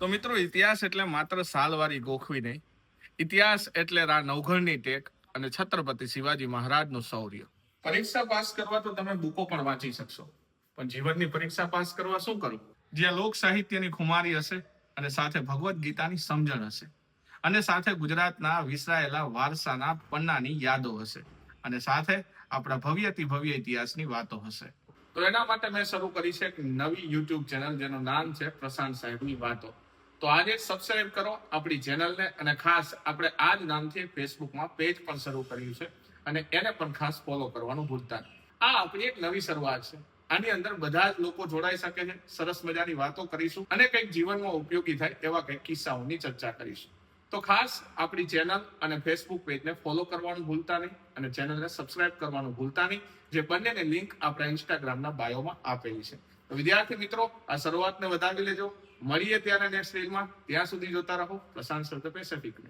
તો મિત્રો ઇતિહાસ એટલે માત્ર સાલવારી ગોખવી નહીં. ઇતિહાસ એટલે નવઘણની ટેક અને છત્રપતિ શિવાજી મહારાજનું શૌર્ય. પરીક્ષા પાસ કરવા તો તમે બુકો પણ વાંચી શકશો, પણ જીવનની પરીક્ષા પાસ કરવા શું કરવું? જ્યાં લોક સાહિત્યની ખુમારી હશે અને સાથે ભગવદ્ ગીતાની સમજણ હશે અને સાથે ગુજરાતના વિસરાયેલા વારસાના પન્નાની યાદો હશે અને સાથે આપણા ભવ્યથી ભવ્ય ઇતિહાસની વાતો હશે. તો એના માટે મેં શરૂ કરી છે એક નવી યુટ્યુબ ચેનલ જેનું નામ છે પ્રશાંત સાહેબની વાતો. તો આજે સબસ્ક્રાઇબ કરો આપણી ચેનલને અને ખાસ આપણે આ જ નામથી ફેસબુકમાં પેજ પણ શરૂ કર્યું છે અને એને પણ ખાસ ફોલો કરવાનું ભૂલતા નહીં. આ આપણી એક નવી શરૂઆત છે. આની અંદર બધા જ લોકો જોડાઈ શકે છે. સરસ મજાની વાતો કરીશું અને કંઈક જીવનમાં ઉપયોગી થાય એવા કંઈક કિસ્સાઓની ચર્ચા કરીશું. તો ખાસ આપણી ચેનલ અને ફેસબુક પેજને ફોલો કરવાનું ભૂલતા નહીં અને ચેનલને સબસ્ક્રાઇબ કરવાનું ભૂલતા નહીં, જે બંનેની લિંક આપણા ઇન્સ્ટાગ્રામના બાયોમાં આપેલી છે. તો વિદ્યાર્થી મિત્રો, આ શરૂઆતને વધાવી લેજો. મળીએ ત્યારે નેક્સ્ટ રીલમાં. ત્યાં સુધી જોતા રહો પ્રશાંત સર ધ પેસિફિકને.